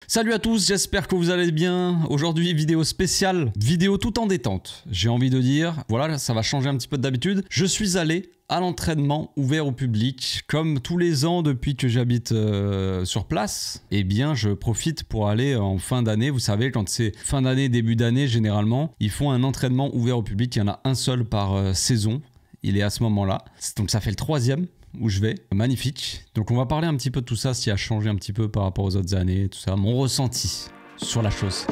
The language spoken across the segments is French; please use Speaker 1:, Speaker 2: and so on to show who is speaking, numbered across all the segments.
Speaker 1: Salut à tous, j'espère que vous allez bien. Aujourd'hui, vidéo spéciale, vidéo tout en détente. J'ai envie de dire, voilà, ça va changer un petit peu d'habitude. Je suis allé à l'entraînement ouvert au public. Comme tous les ans depuis que j'habite sur place, eh bien, je profite pour aller en fin d'année. Vous savez, quand c'est fin d'année, début d'année, généralement, ils font un entraînement ouvert au public. Il y en a un seul par saison. Il est à ce moment-là. Donc ça fait le 3e. Où je vais, magnifique. Donc on va parler un petit peu de tout ça, ce qui a changé un petit peu par rapport aux autres années, tout ça, mon ressenti sur la chose.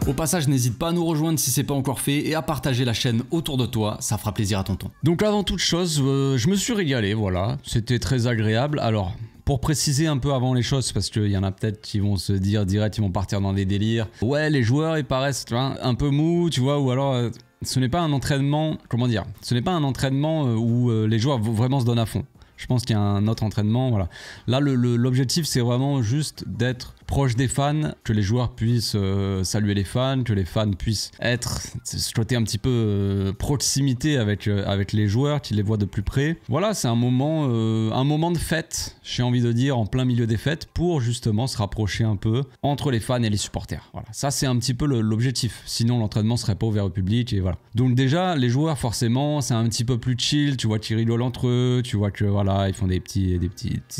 Speaker 1: Au passage, n'hésite pas à nous rejoindre si c'est pas encore fait et à partager la chaîne autour de toi, ça fera plaisir à tonton. Donc avant toute chose, je me suis régalé, voilà, c'était très agréable. Alors, pour préciser un peu avant les choses, parce qu'il y en a peut-être qui vont se dire direct, ils vont partir dans des délires. Ouais, les joueurs, ils paraissent un peu mous, tu vois, ou alors ce n'est pas un entraînement, comment dire, ce n'est pas un entraînement où les joueurs vont vraiment se donnent à fond. Je pense qu'il y a un autre entraînement, voilà. Là, l'objectif, c'est vraiment juste d'être proche des fans, que les joueurs puissent saluer les fans, que les fans puissent être, ce côté un petit peu proximité avec les joueurs, qu'ils les voient de plus près. Voilà, c'est un moment de fête, j'ai envie de dire, en plein milieu des fêtes, pour justement se rapprocher un peu entre les fans et les supporters. Voilà, ça c'est un petit peu l'objectif, sinon l'entraînement serait pas ouvert au public et voilà. Donc déjà, les joueurs forcément, c'est un petit peu plus chill, tu vois qu'ils rigolent entre eux, tu vois que voilà, ils font des petits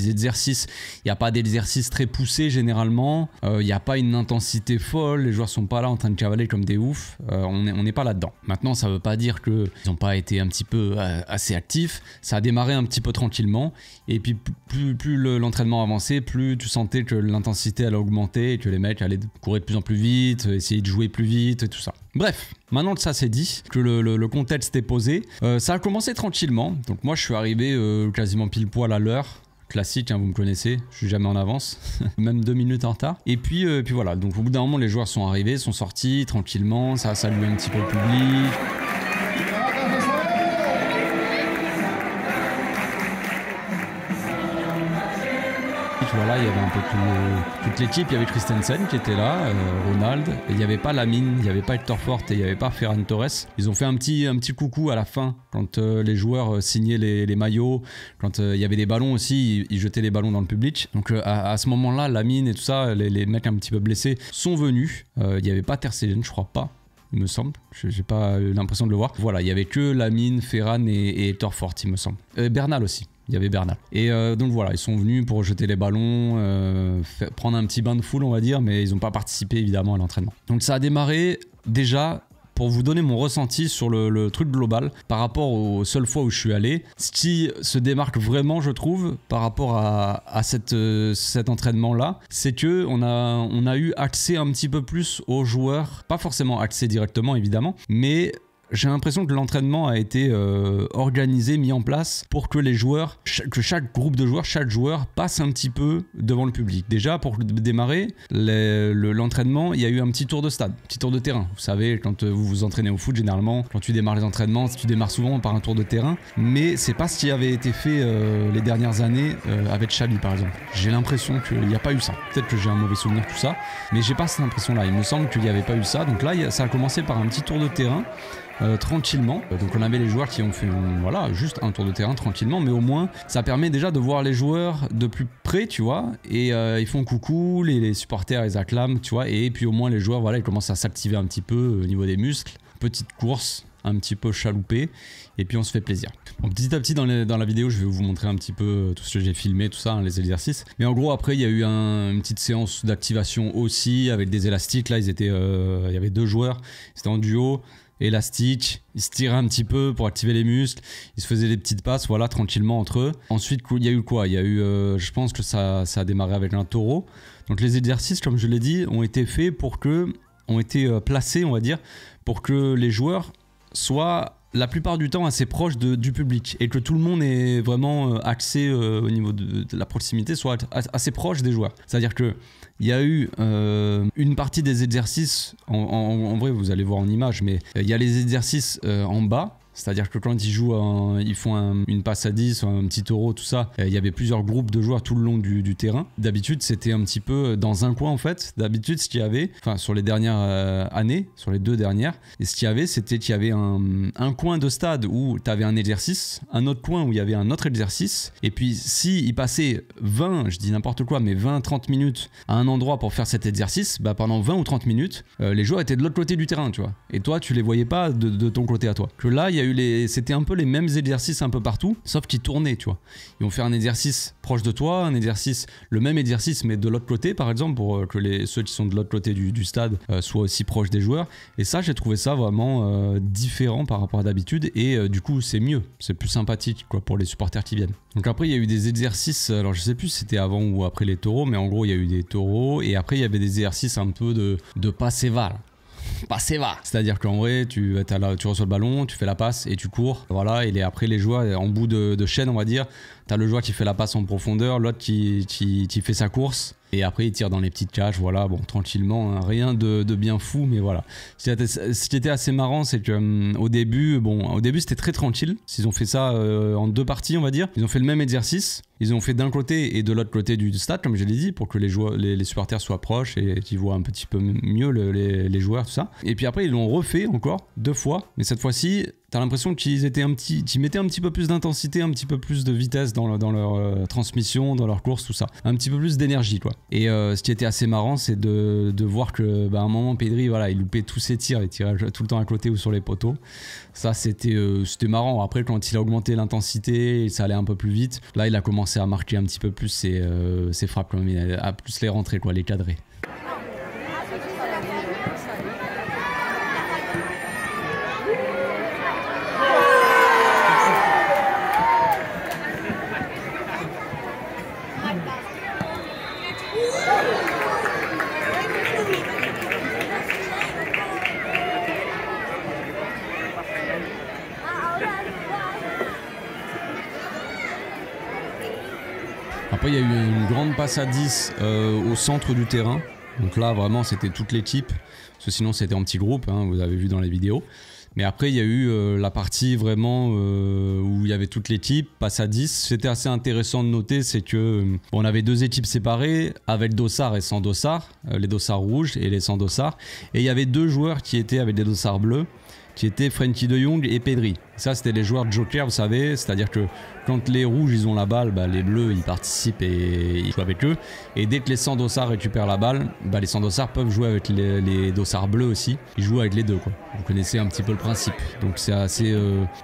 Speaker 1: exercices. Il n'y a pas d'exercices très poussés généralement. Il n'y a pas une intensité folle, les joueurs sont pas là en train de cavaler comme des oufs, on n'est pas là-dedans. Maintenant, ça veut pas dire qu'ils n'ont pas été un petit peu assez actifs, ça a démarré un petit peu tranquillement, et puis plus l'entraînement avançait, plus tu sentais que l'intensité allait augmenter, et que les mecs allaient courir de plus en plus vite, essayer de jouer plus vite, et tout ça. Bref, maintenant que ça c'est dit, que le contexte est posé, ça a commencé tranquillement, donc moi je suis arrivé quasiment pile poil à l'heure. Classique, hein, vous me connaissez, je suis jamais en avance, même 2 minutes en retard. Et puis voilà, donc au bout d'un moment, les joueurs sont arrivés, sont sortis tranquillement, ça a salué un petit peu le public. Voilà, il y avait un peu toute l'équipe, il y avait Christensen qui était là, Ronald, et il n'y avait pas Lamine, il n'y avait pas Hector Fort et il n'y avait pas Ferran Torres. Ils ont fait un petit coucou à la fin quand les joueurs signaient les maillots, quand il y avait des ballons aussi, ils jetaient les ballons dans le public. Donc à ce moment-là, Lamine et tout ça, les mecs un petit peu blessés sont venus. Il n'y avait pas Ter Stegen, je crois pas. Il me semble, j'ai pas eu l'impression de le voir. Voilà, il y avait que Lamine, Ferran et Hector Fort, il me semble. Bernal aussi. Il y avait Bernal. Et donc voilà, ils sont venus pour jeter les ballons, prendre un petit bain de foule on va dire, mais ils n'ont pas participé évidemment à l'entraînement. Donc ça a démarré déjà pour vous donner mon ressenti sur le truc global par rapport aux seules fois où je suis allé. Ce qui se démarque vraiment je trouve par rapport à cet entraînement là, c'est que on a eu accès un petit peu plus aux joueurs, pas forcément accès directement évidemment, mais j'ai l'impression que l'entraînement a été organisé, mis en place pour que les joueurs, que chaque groupe de joueurs, chaque joueur passe un petit peu devant le public. Déjà, pour démarrer l'entraînement, il y a eu un petit tour de stade, petit tour de terrain. Vous savez, quand vous vous entraînez au foot, généralement, quand tu démarres les entraînements, tu démarres souvent par un tour de terrain. Mais c'est pas ce qui avait été fait les dernières années avec Xavi, par exemple. J'ai l'impression qu'il n'y a pas eu ça. Peut-être que j'ai un mauvais souvenir, tout ça. Mais j'ai pas cette impression-là. Il me semble qu'il n'y avait pas eu ça. Donc là, ça a commencé par un petit tour de terrain. Tranquillement, donc on avait les joueurs qui ont fait voilà, juste un tour de terrain tranquillement, mais au moins ça permet déjà de voir les joueurs de plus près, tu vois, et ils font coucou, les supporters ils acclament, tu vois, et puis au moins les joueurs voilà, ils commencent à s'activer un petit peu au niveau des muscles, petite course un petit peu chaloupée, et puis on se fait plaisir. Bon, petit à petit dans la vidéo je vais vous montrer un petit peu tout ce que j'ai filmé, tout ça, hein, les exercices, mais en gros après il y a eu une petite séance d'activation aussi avec des élastiques, là il y avait 2 joueurs, c'était en duo, élastique, ils se tiraient un petit peu pour activer les muscles, ils se faisaient des petites passes, voilà, tranquillement entre eux. Ensuite, il y a eu quoi? Il y a eu, je pense que ça a démarré avec un taureau. Donc les exercices, comme je l'ai dit, ont été faits ont été placés, on va dire, pour que les joueurs soient la plupart du temps assez proches du public et que tout le monde est vraiment axé au niveau de la proximité, soit assez proche des joueurs. C'est-à-dire que il y a eu une partie des exercices, en vrai vous allez voir en image, mais il y a les exercices en bas C'est-à-dire que quand ils font une passe à 10, un petit euro, tout ça, il y avait plusieurs groupes de joueurs tout le long du terrain. D'habitude, c'était un petit peu dans un coin en fait. D'habitude, ce qu'il y avait, enfin sur les dernières années, sur les 2 dernières, et ce qu'il y avait, c'était qu'il y avait un coin de stade où tu avais un exercice, un autre coin où il y avait un autre exercice, et puis si il passait 20, je dis n'importe quoi, mais 20-30 minutes à un endroit pour faire cet exercice, bah pendant 20 ou 30 minutes, les joueurs étaient de l'autre côté du terrain, tu vois. Et toi, tu les voyais pas de ton côté à toi. Que là, il y a eu c'était un peu les mêmes exercices un peu partout, sauf qu'ils tournaient, tu vois. Ils vont faire un exercice proche de toi, le même exercice, mais de l'autre côté, par exemple, pour que ceux qui sont de l'autre côté du stade soient aussi proches des joueurs. Et ça, j'ai trouvé ça vraiment différent par rapport à d'habitude, et du coup, c'est mieux, c'est plus sympathique, quoi, pour les supporters qui viennent. Donc après, il y a eu des exercices, alors je sais plus si c'était avant ou après les taureaux, mais en gros, il y a eu des taureaux, et après, il y avait des exercices un peu de passe et va. Passe et va. C'est-à-dire qu'en vrai, tu reçois le ballon, tu fais la passe et tu cours. Voilà, et après, les joueurs, en bout de chaîne, on va dire, t'as le joueur qui fait la passe en profondeur, l'autre qui fait sa course. Et après, il tire dans les petites cages, voilà, bon, tranquillement, hein, rien de bien fou, mais voilà. Ce qui était assez marrant, c'est que au début, c'était très tranquille. Ils ont fait ça en 2 parties, on va dire. Ils ont fait le même exercice. Ils ont fait d'un côté et de l'autre côté du stade, comme je l'ai dit, pour que les supporters soient proches et qu'ils voient un petit peu mieux les joueurs, tout ça. Et puis après, ils l'ont refait encore 2 fois, mais cette fois-ci, t'as l'impression qu'ils mettaient un petit peu plus d'intensité, un petit peu plus de vitesse dans leur transmission, dans leur course, tout ça. Un petit peu plus d'énergie, quoi. Et ce qui était assez marrant, c'est de voir que, à un moment, Pedri, voilà, il loupait tous ses tirs, il tirait tout le temps à côté ou sur les poteaux. Ça, c'était marrant. Après, quand il a augmenté l'intensité, ça allait un peu plus vite. Là, il a commencé à marquer un petit peu plus ses frappes, quand même. Il a plus les rentrer, quoi, les cadrer. Après, il y a eu une grande passe à 10 au centre du terrain. Donc là, vraiment, c'était toute l'équipe. Parce que sinon, c'était en petit groupe, hein, vous avez vu dans les vidéos. Mais après, il y a eu la partie vraiment où il y avait toute l'équipe, passe à 10. C'était assez intéressant de noter, c'est que on avait 2 équipes séparées, avec dossard et sans dossard, les dossards rouges et les sans dossard. Et il y avait 2 joueurs qui étaient avec des dossards bleus, qui étaient Frenkie de Jong et Pedri. Ça, c'était les joueurs joker, vous savez, c'est-à-dire que quand les rouges ils ont la balle, les bleus ils participent et ils jouent avec eux. Et dès que les sans dossards récupèrent la balle, les sans dossards peuvent jouer avec les dossards bleus aussi. Ils jouent avec les deux, quoi. Vous connaissez un petit peu le principe. Donc c'est assez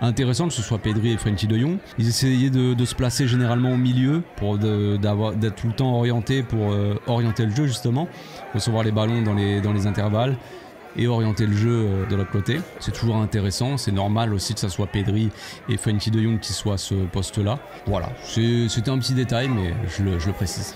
Speaker 1: intéressant que ce soit Pedri et Frenkie de Jong. Ils essayaient de se placer généralement au milieu pour d'être tout le temps orientés pour orienter le jeu justement, recevoir les ballons dans les intervalles et orienter le jeu de l'autre côté. C'est toujours intéressant, c'est normal aussi que ça soit Pedri et Frenkie de Jong qui soient à ce poste-là. Voilà, c'était un petit détail, mais je le précise.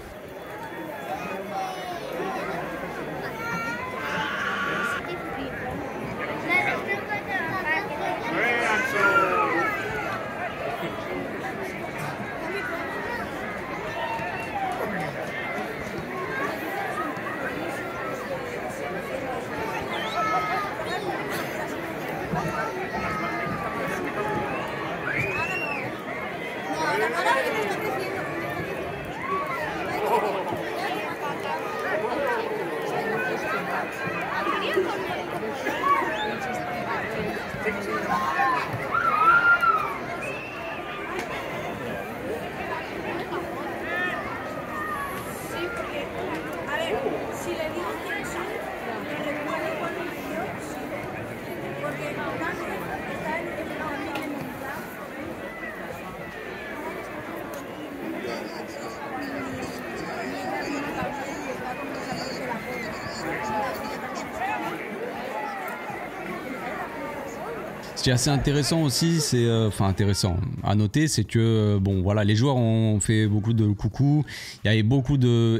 Speaker 1: Ce qui est assez intéressant aussi, c'est intéressant à noter, c'est que voilà, les joueurs ont fait beaucoup de coucou. Il y avait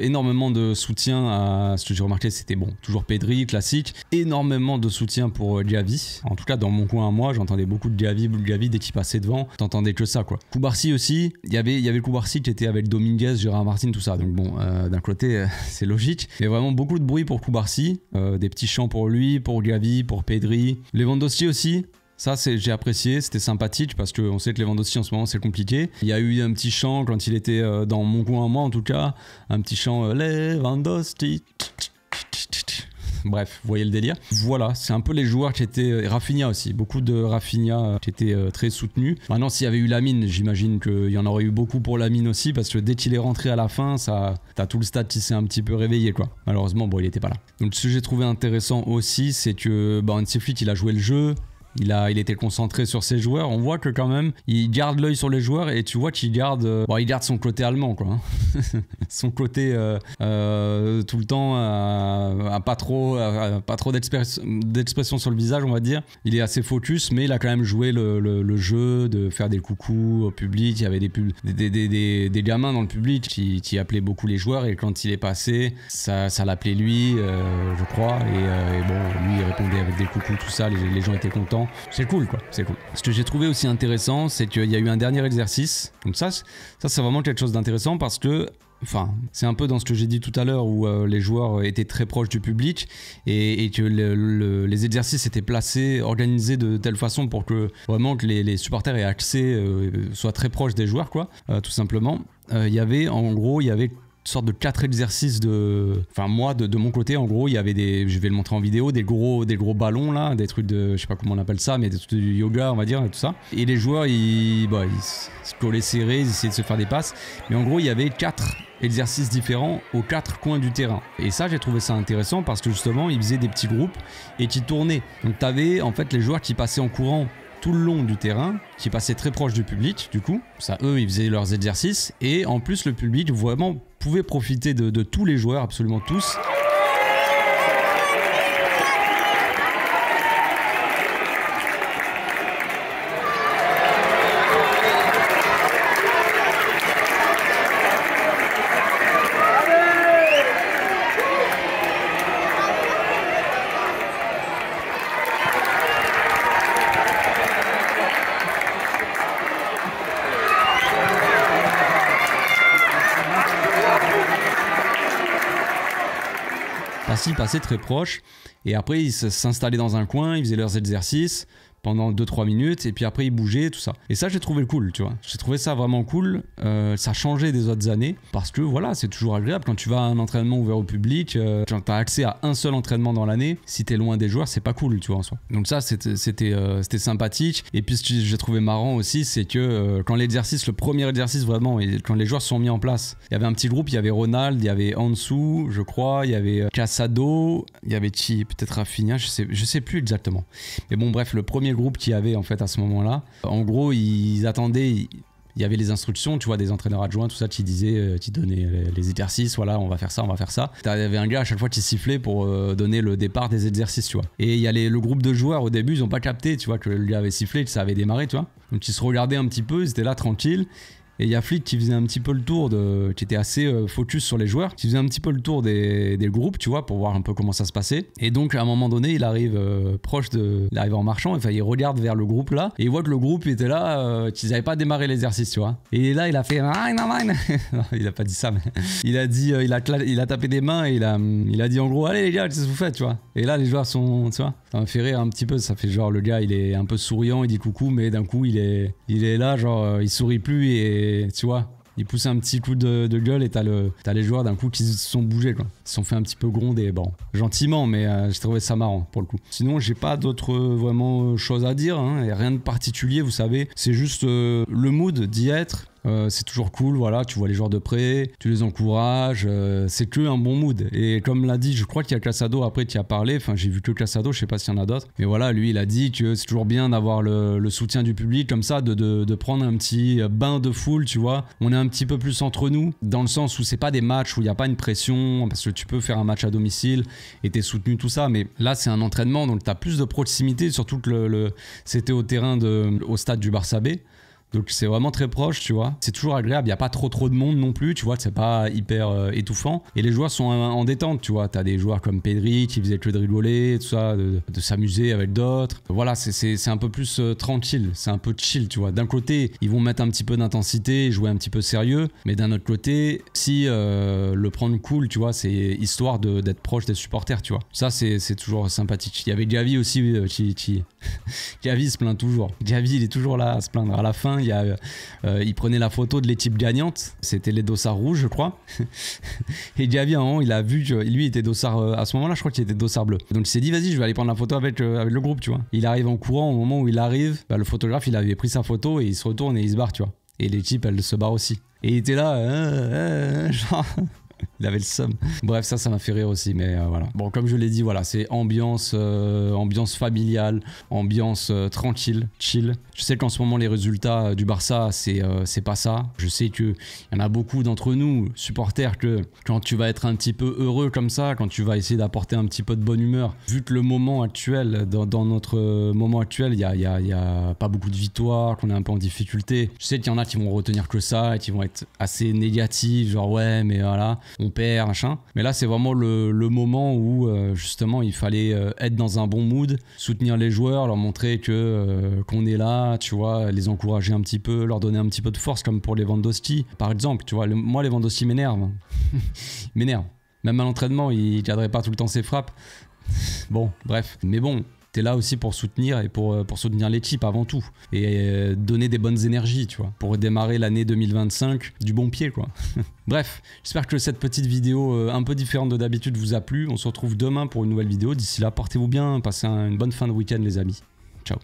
Speaker 1: énormément de soutien à ce que j'ai remarqué, c'était toujours Pedri, classique, énormément de soutien pour Gavi. En tout cas, dans mon coin à moi, j'entendais beaucoup de Gavi dès qu'il passait devant, t'entendais que ça, quoi. Koubarsi aussi, il y avait Koubarsi qui était avec Dominguez, Gérard Martin, tout ça. Donc d'un côté, c'est logique. Il y a vraiment beaucoup de bruit pour Koubarsi, des petits chants pour lui, pour Gavi, pour Pedri, Lewandowski aussi. Ça, j'ai apprécié, c'était sympathique parce qu'on sait que Lewandowski en ce moment c'est compliqué. Il y a eu un petit chant quand il était dans mon coin, moi en tout cas, un petit chant Lewandowski. Bref, vous voyez le délire. Voilà, c'est un peu les joueurs qui étaient... Rafinha aussi, beaucoup de Rafinha qui étaient très soutenus. Maintenant, s'il y avait eu Lamine, j'imagine qu'il y en aurait eu beaucoup pour Lamine aussi, parce que dès qu'il est rentré à la fin, t'as tout le stade qui s'est un petit peu réveillé, quoi. Malheureusement, bon, il était pas là. Donc, ce que j'ai trouvé intéressant aussi, c'est que Hansi Flick, il a joué le jeu. Il était concentré sur ses joueurs. On voit que quand même, il garde l'œil sur les joueurs et tu vois qu'il garde, il garde son côté allemand, quoi. Son côté tout le temps pas trop d'expression sur le visage, on va dire. Il est assez focus, mais il a quand même joué le jeu de faire des coucous au public. Il y avait des gamins dans le public qui appelaient beaucoup les joueurs et quand il est passé, ça l'appelait lui, je crois. Et bon, lui il répondait avec des coucous, tout ça. Les gens étaient contents. C'est cool, quoi, c'est cool. Ce que j'ai trouvé aussi intéressant, c'est qu'il y a eu un dernier exercice. Donc ça c'est vraiment quelque chose d'intéressant parce que, enfin, c'est un peu dans ce que j'ai dit tout à l'heure où les joueurs étaient très proches du public et que les exercices étaient placés, organisés de telle façon pour que vraiment que les supporters aient accès, soient très proches des joueurs, quoi, tout simplement. Il y avait sorte de 4 exercices enfin moi de mon côté en gros il y avait je vais le montrer en vidéo, des gros ballons là, des trucs de, je sais pas comment on appelle ça, mais des trucs de yoga on va dire, et tout ça, et les joueurs ils se collaient serrés, ils essayaient de se faire des passes, mais en gros il y avait 4 exercices différents aux 4 coins du terrain, et ça j'ai trouvé ça intéressant parce que justement ils faisaient des petits groupes et qui tournaient, donc t'avais en fait les joueurs qui passaient en courant tout le long du terrain, qui passaient très proche du public, du coup. Ça, eux, ils faisaient leurs exercices. Et en plus, le public vraiment pouvait profiter de tous les joueurs, absolument tous. Ils passaient très proches et après ils s'installaient dans un coin, ils faisaient leurs exercices pendant 2-3 minutes et puis après ils bougeaient, tout ça. Et ça j'ai trouvé cool, tu vois. J'ai trouvé ça vraiment cool, ça changeait des autres années parce que voilà, c'est toujours agréable quand tu vas à un entraînement ouvert au public, quand tu as accès à un seul entraînement dans l'année, si tu es loin des joueurs, c'est pas cool, tu vois, en soi. Donc ça c'était sympathique. Et puis ce que j'ai trouvé marrant aussi, c'est que quand le premier exercice vraiment, et quand les joueurs se sont mis en place, il y avait un petit groupe, il y avait Ronald, il y avait Ansu, je crois, il y avait Casado, il y avait peut-être Rafinha, je sais plus exactement. Mais bon bref, le premier groupe qu'il y avait en fait à ce moment-là, en gros ils attendaient, il y avait les instructions, tu vois, des entraîneurs adjoints, tout ça, qui disaient, qui donnaient les exercices, voilà, on va faire ça, on va faire ça. Il y avait un gars à chaque fois qui sifflait pour donner le départ des exercices, tu vois. Et il y a le groupe de joueurs au début, ils ont pas capté, tu vois, que le gars avait sifflé, que ça avait démarré, tu vois. Donc ils se regardaient un petit peu, ils étaient là tranquilles. Et il y a Flick qui faisait un petit peu le tour, qui était assez focus sur les joueurs, qui faisait un petit peu le tour des groupes, tu vois, pour voir un peu comment ça se passait. Et donc à un moment donné, il arrive il arrive en marchant, enfin il regarde vers le groupe là, et il voit que le groupe était là, qu'ils n'avaient pas démarré l'exercice, tu vois. Et là il a fait non, il a pas dit ça, mais il a dit, il a tapé des mains et il a dit en gros, allez les gars, qu'est-ce que vous faites, tu vois. Et là les joueurs sont, tu vois, ça me fait rire un petit peu, ça fait genre le gars il est un peu souriant, il dit coucou, mais d'un coup il est là, genre il sourit plus et tu vois, il pousse un petit coup de gueule et t'as les joueurs d'un coup qui se sont bougés, quoi. Ils se sont fait un petit peu gronder, bon, gentiment, mais j'ai trouvé ça marrant pour le coup. Sinon, j'ai pas d'autres vraiment choses à dire, hein, et rien de particulier, vous savez. C'est juste le mood d'y être. C'est toujours cool, voilà, tu vois les joueurs de près, tu les encourages, c'est que un bon mood. Et comme l'a dit, je crois qu'il y a Casado après qui a parlé, enfin j'ai vu que Casado, je sais pas s'il y en a d'autres, mais voilà, lui il a dit que c'est toujours bien d'avoir le soutien du public comme ça, de prendre un petit bain de foule, tu vois. On est un petit peu plus entre nous, dans le sens où c'est pas des matchs où il n'y a pas une pression, parce que tu peux faire un match à domicile et t'es soutenu, tout ça, mais là c'est un entraînement, donc t'as plus de proximité, surtout que c'était au stade du Barça B. Donc c'est vraiment très proche, tu vois. C'est toujours agréable, il n'y a pas trop de monde non plus, tu vois, c'est pas hyper étouffant. Et les joueurs sont en détente, tu vois. T'as des joueurs comme Pedri qui faisaient que de rigoler, tout ça, de s'amuser avec d'autres. Voilà, c'est un peu plus tranquille, c'est un peu chill, tu vois. D'un côté, ils vont mettre un petit peu d'intensité, jouer un petit peu sérieux, mais d'un autre côté, si le prendre cool, tu vois, c'est histoire d'être proche des supporters, tu vois. Ça, c'est toujours sympathique. Il y avait Gavi aussi, Gavi se plaint toujours. Gavi, il est toujours là à se plaindre. À la fin, il prenait la photo de l'équipe gagnante. C'était les dossards rouges, je crois. Et Gavi, à un moment, il a vu que lui était dossard. À ce moment-là, je crois qu'il était dossard bleu. Donc il s'est dit, vas-y, je vais aller prendre la photo avec le groupe, tu vois. Il arrive en courant. Au moment où il arrive, le photographe, il avait pris sa photo et il se retourne et il se barre, tu vois. Et l'équipe, elle se barre aussi. Et il était là, genre. Il avait le seum. Bref, ça m'a fait rire aussi, mais voilà. Bon, comme je l'ai dit, voilà, c'est ambiance familiale, ambiance tranquille, chill. Je sais qu'en ce moment, les résultats du Barça, c'est pas ça. Je sais qu'il y en a beaucoup d'entre nous, supporters, que quand tu vas être un petit peu heureux comme ça, quand tu vas essayer d'apporter un petit peu de bonne humeur, vu que le moment actuel, dans notre moment actuel, il y a pas beaucoup de victoires, qu'on est un peu en difficulté. Je sais qu'il y en a qui vont retenir que ça et qui vont être assez négatifs, genre ouais, mais voilà. On perd, machin. Mais là, c'est vraiment le moment où, justement, il fallait être dans un bon mood, soutenir les joueurs, leur montrer qu'on est là, tu vois, les encourager un petit peu, leur donner un petit peu de force, comme pour Lewandowski, par exemple. Tu vois, moi, Lewandowski m'énerve. M'énerve. Même à l'entraînement, il cadrait pas tout le temps ses frappes. Bon, bref. Mais bon, t'es là aussi pour soutenir et pour soutenir l'équipe avant tout. Et donner des bonnes énergies, tu vois. Pour démarrer l'année 2025 du bon pied, quoi. Bref, j'espère que cette petite vidéo un peu différente de d'habitude vous a plu. On se retrouve demain pour une nouvelle vidéo. D'ici là, portez-vous bien. Passez une bonne fin de week-end, les amis. Ciao.